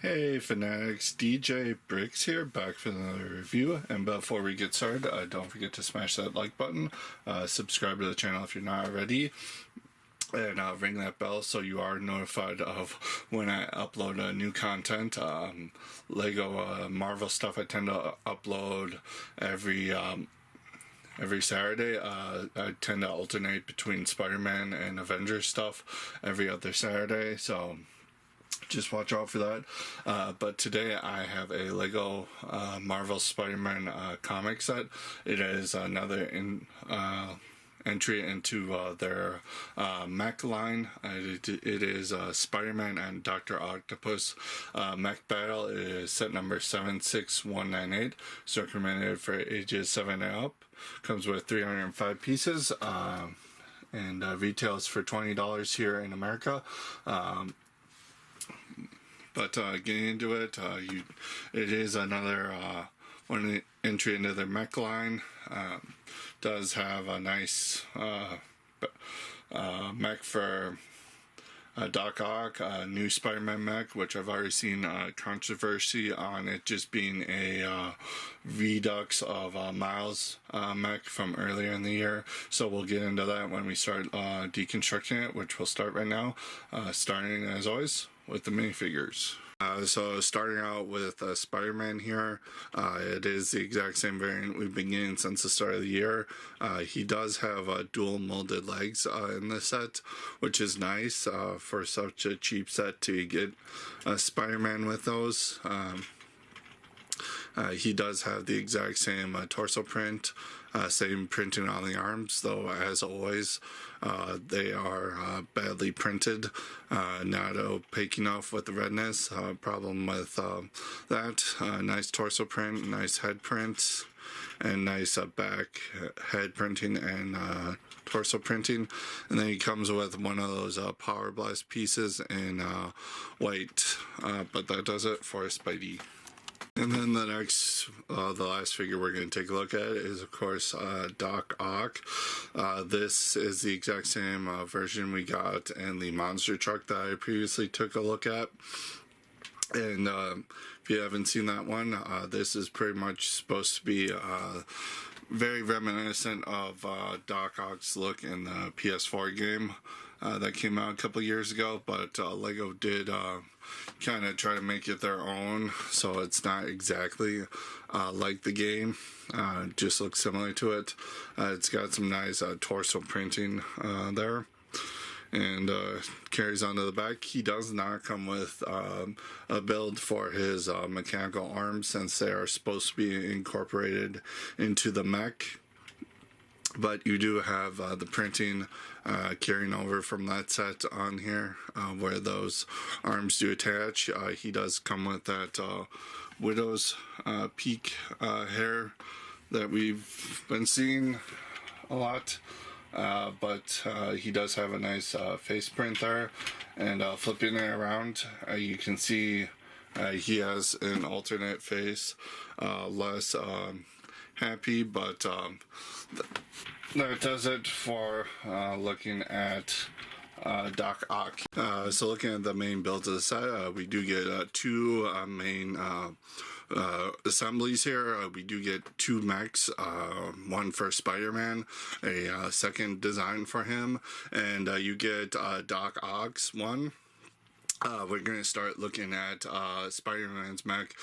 Hey Fanatics, DJ Bricks here, back for another review. And before we get started, don't forget to smash that like button, subscribe to the channel if you're not already, and ring that bell so you are notified of when I upload new content. Lego Marvel stuff I tend to upload every Saturday. I tend to alternate between Spider-Man and Avengers stuff every other Saturday, so just watch out for that. But today I have a Lego Marvel Spider-Man comic set. It is another entry into their Mech line. It is Spider-Man and Dr. Octopus Mech Battle. It is set number 76198. It's recommended for ages 7 and up. Comes with 305 pieces and retails for $20 here in America. But getting into it, it is another one entry into their mech line. Does have a nice mech for Doc Ock, new Spider-Man mech, which I've already seen controversy on it just being a redux of Miles mech from earlier in the year. So we'll get into that when we start deconstructing it, which we'll start right now, starting as always with the minifigures. So starting out with Spider-Man here, it is the exact same variant we've been getting since the start of the year. He does have dual molded legs in this set, which is nice for such a cheap set to get Spider-Man with those. He does have the exact same torso print, same printing on the arms, though as always they are badly printed, not opaque enough with the redness. Problem with that. Nice torso print, nice head print, and nice back head printing and torso printing. And then he comes with one of those Power Blast pieces in white, but that does it for Spidey. And then the next, the last figure we're going to take a look at is, of course, Doc Ock. This is the exact same version we got in the monster truck that I previously took a look at. And if you haven't seen that one, this is pretty much supposed to be very reminiscent of Doc Ock's look in the PS4 game that came out a couple years ago, but Lego did kind of try to make it their own, so it's not exactly like the game, just looks similar to it. It's got some nice torso printing there, and carries on to the back. He does not come with a build for his mechanical arms, since they are supposed to be incorporated into the mech. But you do have the printing carrying over from that set on here, where those arms do attach. He does come with that widow's peak hair that we've been seeing a lot. But he does have a nice face print there. And flipping it around, you can see he has an alternate face, less happy, but that does it for looking at Doc Ock. So looking at the main builds of the set, we do get two main assemblies here. We do get two mechs, one for Spider-Man, a second design for him, and you get Doc Ock's one. We're going to start looking at Spider-Man's mech,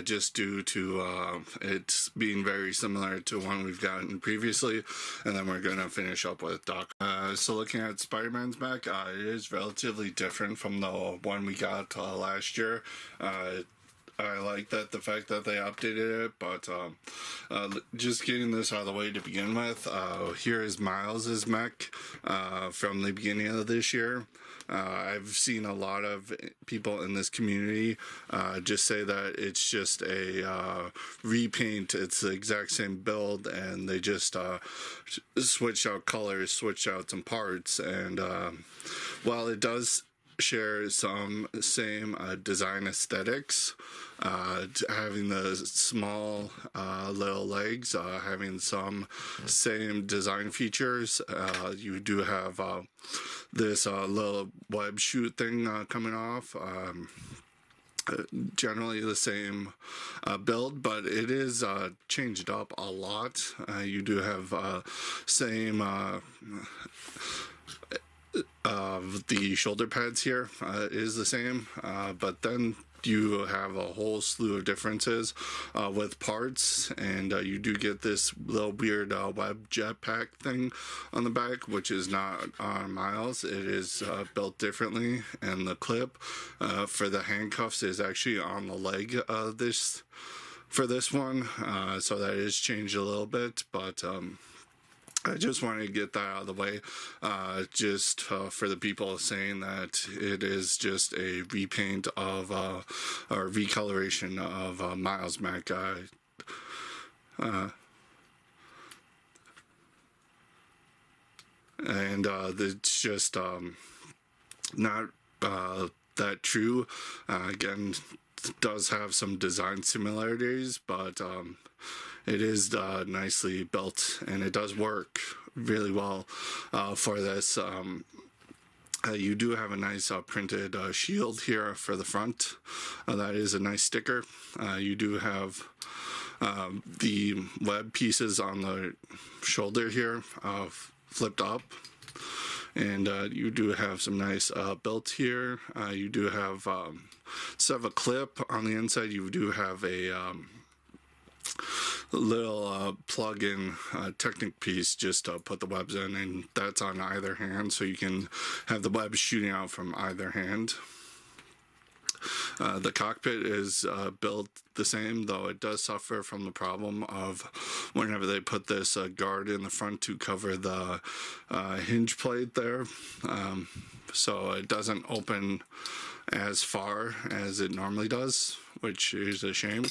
just due to it being very similar to one we've gotten previously, and then we're going to finish up with Doc. So looking at Spider-Man's mech, it is relatively different from the one we got last year. I like that, the fact that they updated it, but just getting this out of the way to begin with, here is Miles' mech from the beginning of this year. I've seen a lot of people in this community just say that it's just a repaint. It's the exact same build, and they just switched out colors, switched out some parts, and while it does share some same design aesthetics, having the small little legs, having some same design features. You do have this little web shoot thing coming off. generally the same build, but it is changed up a lot. You do have same the shoulder pads here is the same, but then you have a whole slew of differences with parts, and you do get this little weird web jetpack thing on the back, which is not on Miles. It is built differently, and the clip for the handcuffs is actually on the leg for this one, so that is changed a little bit, but I just wanted to get that out of the way, just for the people saying that it is just a repaint of, or recoloration of Miles Mech. And it's just not that true. Again, does have some design similarities, but it is nicely built, and it does work really well for this. You do have a nice printed shield here for the front. That is a nice sticker. You do have the web pieces on the shoulder here flipped up. And you do have some nice built here. You do have instead of a clip on the inside, you do have a little plug-in Technic piece just to put the webs in, and that's on either hand, so you can have the webs shooting out from either hand. The cockpit is built the same, though it does suffer from the problem of whenever they put this guard in the front to cover the hinge plate there, so it doesn't open as far as it normally does, which is a shame.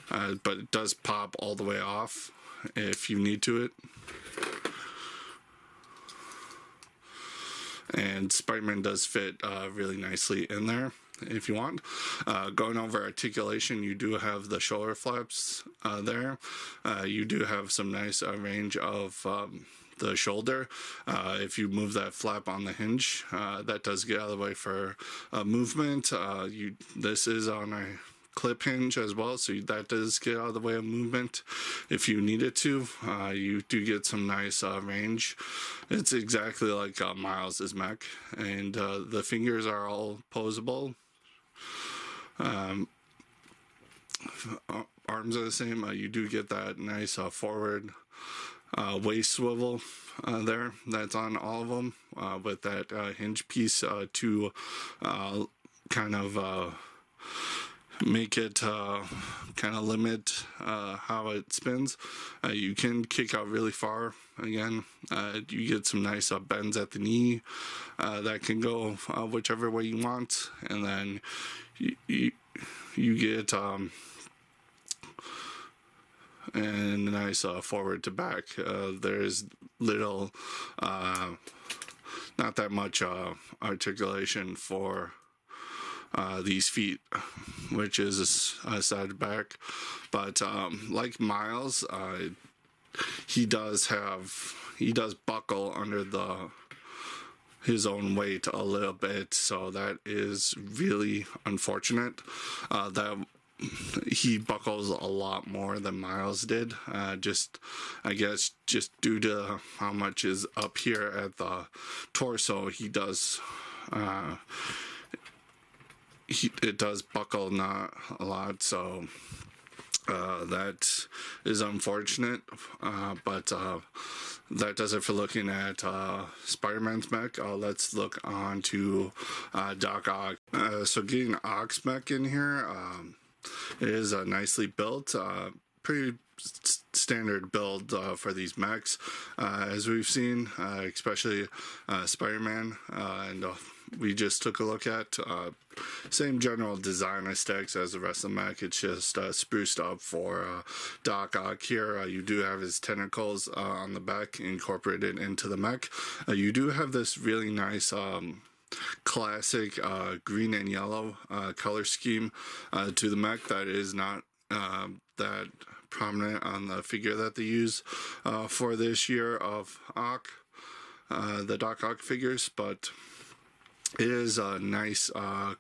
But it does pop all the way off if you need to it. And Spiderman does fit really nicely in there if you want. Going over articulation, you do have the shoulder flaps there. You do have some nice range of the shoulder. If you move that flap on the hinge, that does get out of the way for movement. This is on a clip hinge as well, so that does get out of the way of movement if you need it to. You do get some nice range. It's exactly like Miles' mech, and the fingers are all posable. Arms are the same. You do get that nice forward waist swivel there. That's on all of them with that hinge piece to kind of make it kind of limit how it spins. You can kick out really far. Again, you get some nice bends at the knee that can go whichever way you want, and then you get and a nice forward to back. There's little not that much articulation for these feet, which is a side to back, but like Miles, he does buckle under his own weight a little bit, so that is really unfortunate. That he buckles a lot more than Miles did, I guess just due to how much is up here at the torso. He does it does buckle not a lot, so that is unfortunate, but that does it for looking at Spider-Man's mech. Let's look on to Doc Ock. So getting Ock's mech in here, it is nicely built, pretty standard build for these mechs, as we've seen, especially Spider-Man, and we just took a look at. Same general design aesthetics as the rest of the mech. It's just spruced up for Doc Ock here. You do have his tentacles on the back incorporated into the mech. You do have this really nice classic green and yellow color scheme to the mech that is not that prominent on the figure that they use for this year of Ock, the Doc Ock figures, but It is a nice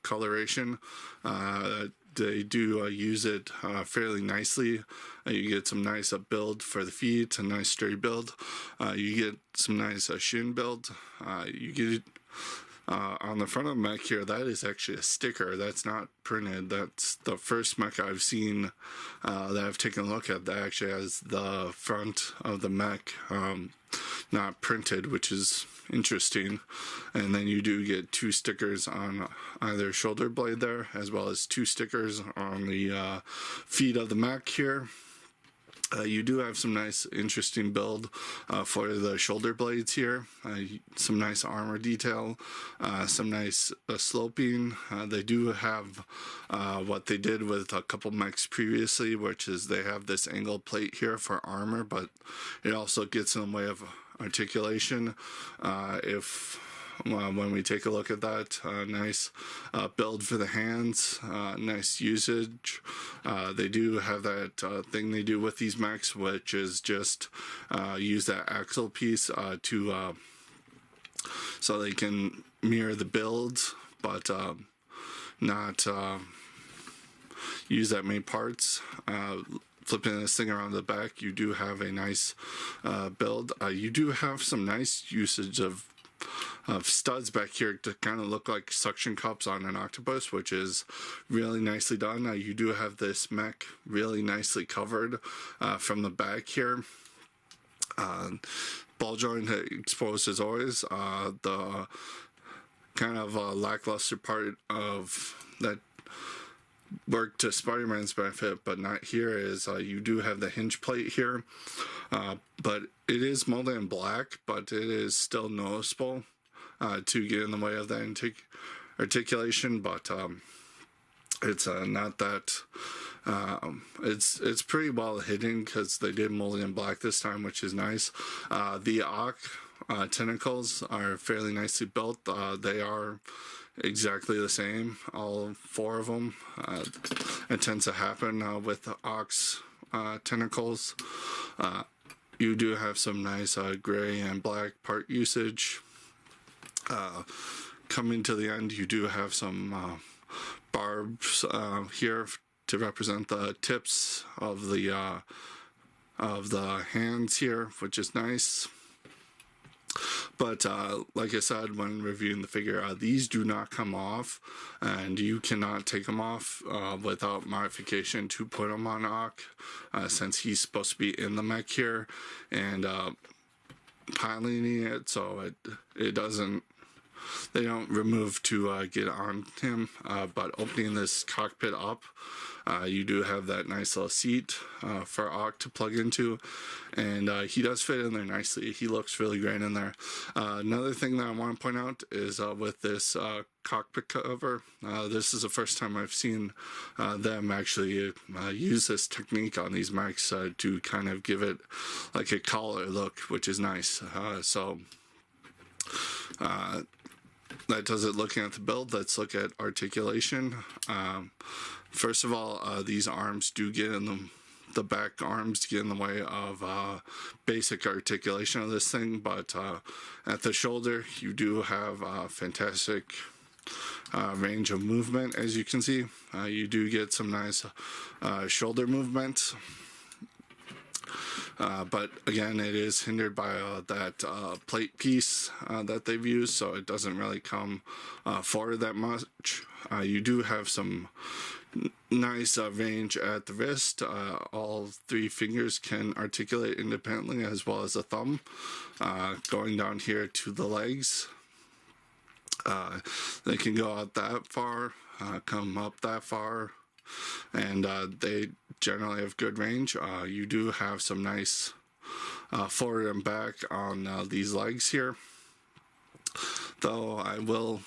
coloration. They do use it fairly nicely. You get some nice build for the feet, a nice straight build. You get some nice shin build. You get on the front of the mech here, that is actually a sticker. That's not printed. That's the first mech I've seen that I've taken a look at that actually has the front of the mech not printed, which is interesting. And then you do get 2 stickers on either shoulder blade there, as well as 2 stickers on the feet of the mech here. You do have some nice interesting build for the shoulder blades here, some nice armor detail, some nice sloping. They do have what they did with a couple mechs previously, which is they have this angle plate here for armor, but it also gets in the way of articulation. When we take a look at that, nice build for the hands, nice usage. They do have that thing they do with these mechs, which is just use that axle piece to so they can mirror the builds, but not use that main parts. Flipping this thing around the back, you do have a nice build. You do have some nice usage of studs back here to kind of look like suction cups on an octopus, which is really nicely done. You do have this mech really nicely covered from the back here. Ball joint exposed as always. The kind of lackluster part of that work to Spider-Man's benefit, but not here, is you do have the hinge plate here, but it is molded in black, but it is still noticeable to get in the way of the articulation, but it's not that it's pretty well hidden because they did mold it in black this time, which is nice. The Ock tentacles are fairly nicely built. They are exactly the same, all 4 of them. It tends to happen with the Ock's tentacles. You do have some nice gray and black part usage. Coming to the end, you do have some barbs here to represent the tips of the hands here, which is nice. But like I said when reviewing the figure, these do not come off, and you cannot take them off without modification to put them on Ock, since he's supposed to be in the mech here and piloting it, so it doesn't. They don't remove to get on him, but opening this cockpit up, you do have that nice little seat for Ock to plug into, and he does fit in there nicely. He looks really great in there. Another thing that I want to point out is with this cockpit cover, this is the first time I've seen them actually use this technique on these mechs to kind of give it like a collar look, which is nice. That does it looking at the build. Let's look at articulation. First of all, these arms do get in the back arms get in the way of basic articulation of this thing, but at the shoulder you do have fantastic range of movement. As you can see, you do get some nice shoulder movement. But again, it is hindered by that plate piece that they've used, so it doesn't really come forward that much. You do have some nice range at the wrist. All 3 fingers can articulate independently, as well as the thumb. Going down here to the legs, they can go out that far, come up that far, and they generally have good range. You do have some nice forward and back on these legs here, though I will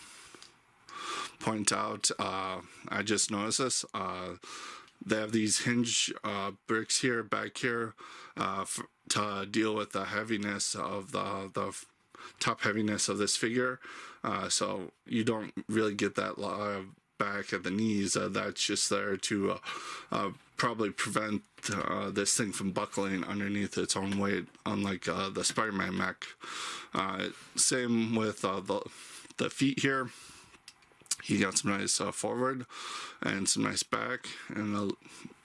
point out, I just noticed this, they have these hinge bricks here, back here, to deal with the heaviness of the top heaviness of this figure, so you don't really get that back at the knees. That's just there to probably prevent this thing from buckling underneath its own weight, unlike the Spider-Man mech. Same with the feet here. You got some nice forward and some nice back and a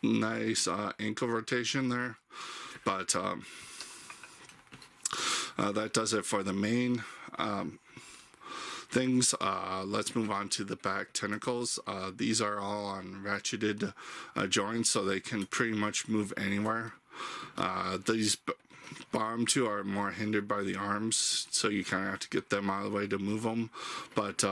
nice ankle rotation there. But that does it for the main things. Let's move on to the back tentacles. These are all on ratcheted joints, so they can pretty much move anywhere. These bottom two are more hindered by the arms, so you kind of have to get them out of the way to move them. But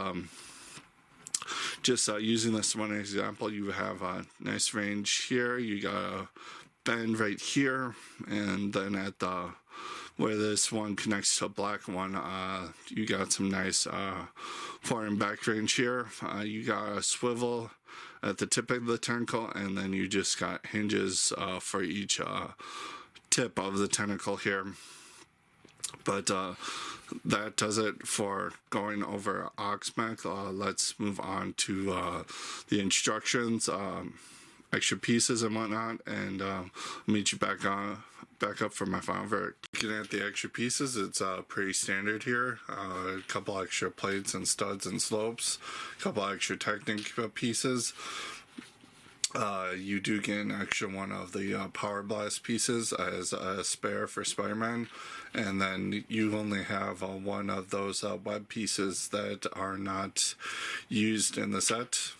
just using this one example, you have a nice range here. You got a bend right here, and then at the where this one connects to a black one, you got some nice forward and back range here. You got a swivel at the tip of the tentacle, and then you just got hinges for each tip of the tentacle here. But that does it for going over Ock's Mech. Let's move on to the instructions, extra pieces and whatnot, and meet you back up for my final verdict. Looking at the extra pieces, it's pretty standard here. A couple extra plates and studs and slopes, a couple extra technical pieces. You do get an extra one of the Power Blast pieces as a spare for Spiderman, and then you only have one of those web pieces that are not used in the set.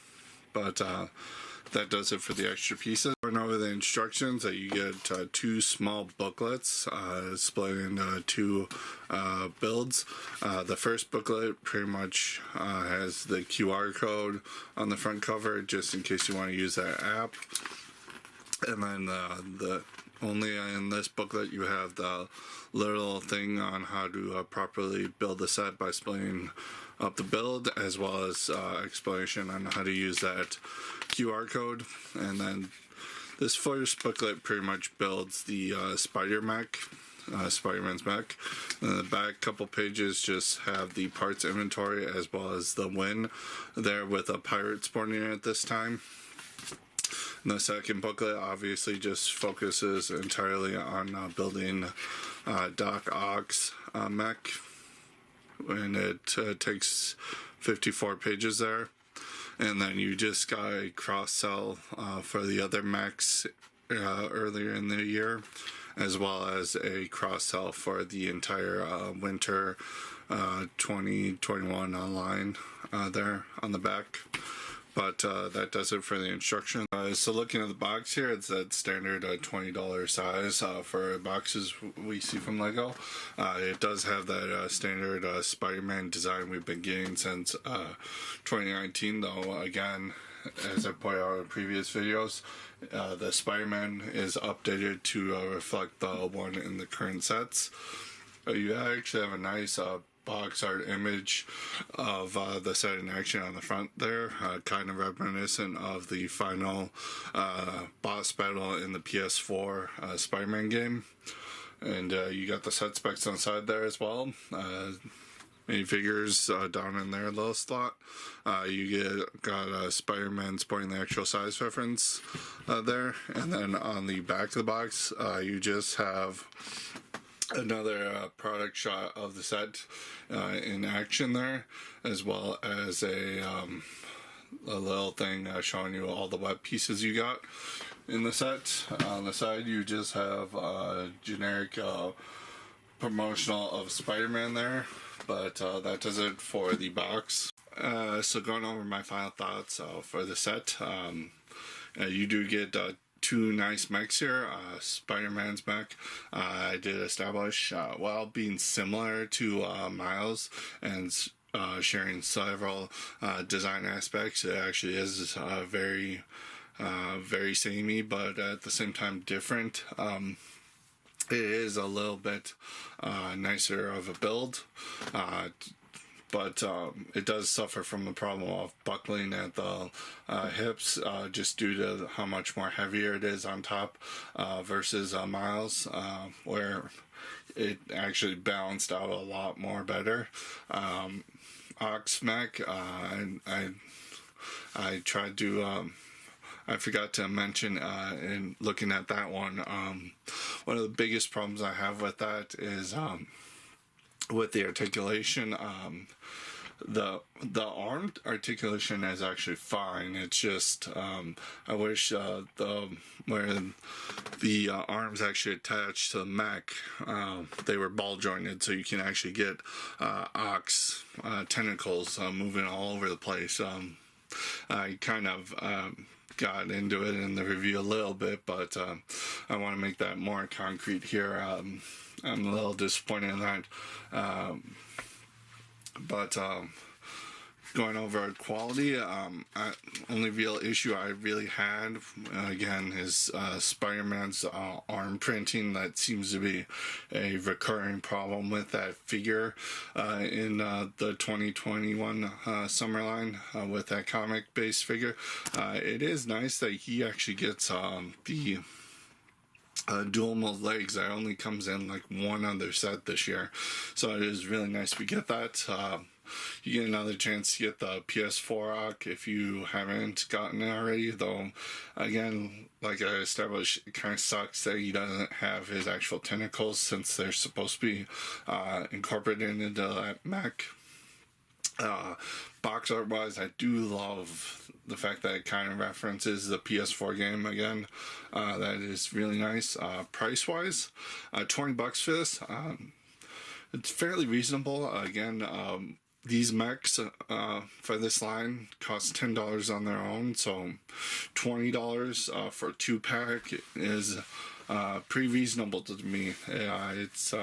But that does it for the extra pieces. Going over the instructions, you get two small booklets split into two builds. The first booklet pretty much has the QR code on the front cover, just in case you want to use that app. And then only in this booklet you have the little thing on how to properly build the set by splitting up the build, as well as explanation on how to use that QR code. And then this first booklet pretty much builds the Spiderman's mech. And the back couple pages just have the parts inventory, as well as the win there with a pirate spawning at this time. And the second booklet obviously just focuses entirely on building Doc Ock's mech, and it takes 54 pages there. And then you just got a cross-sell for the other mechs earlier in the year, as well as a cross-sell for the entire winter 2021 line there on the back. But that does it for the instruction. So looking at the box here, it's that standard $20 size for boxes we see from Lego. It does have that standard Spider-Man design we've been getting since 2019, though again, as I pointed out in previous videos, the Spider-Man is updated to reflect the one in the current sets. You actually have a nice box art image of the set in action on the front there, kind of reminiscent of the final boss battle in the PS4 Spider-Man game. And you got the set specs on the side there as well. Minifigures down in their little slot. You got Spider-Man sporting the actual size reference there. And then on the back of the box, you just have another product shot of the set in action there, as well as a little thing showing you all the web pieces you got in the set. On the side you just have a generic promotional of Spider-Man there, but that does it for the box. So going over my final thoughts for the set, you do get two nice mechs here. Spider-Man's mech I did establish while being similar to Miles and sharing several design aspects. It actually is very samey, but at the same time different. It is a little bit nicer of a build, but it does suffer from the problem of buckling at the hips, just due to how much more heavier it is on top versus Miles, where it actually balanced out a lot more better. Ock's Mech, I tried to I forgot to mention in looking at that one, one of the biggest problems I have with that is with the articulation. the arm articulation is actually fine. It's just I wish where the arms actually attached to the mech, they were ball jointed, so you can actually get Ock's tentacles moving all over the place. I kind of got into it in the review a little bit, but I want to make that more concrete here. I'm a little disappointed in that. But going over quality, only real issue I really had, again, is Spider-Man's arm printing. That seems to be a recurring problem with that figure in the 2021 summer line with that comic-based figure. It is nice that he actually gets the dual mold legs. That only comes in like one other set this year, so it is really nice we get that. You get another chance to get the PS4 Ock if you haven't gotten it already, though again, like I established, it kind of sucks that he doesn't have his actual tentacles, since they're supposed to be incorporated into that mech. Box art wise, I do love the fact that it kind of references the PS4 game again. That is really nice. Price wise, $20 for this. It's fairly reasonable. Again, these mechs for this line cost $10 on their own, so $20 for a 2-pack is pretty reasonable to me. It's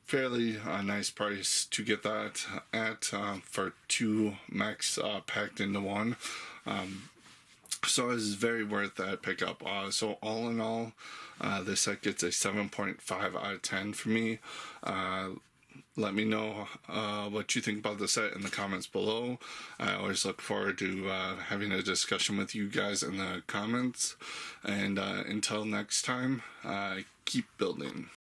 fairly nice price to get that at for 2 mechs packed into one. So it's very worth that pickup. So all in all, this set gets a 7.5 out of 10 for me. Let me know what you think about the set in the comments below. I always look forward to having a discussion with you guys in the comments. And until next time, keep building.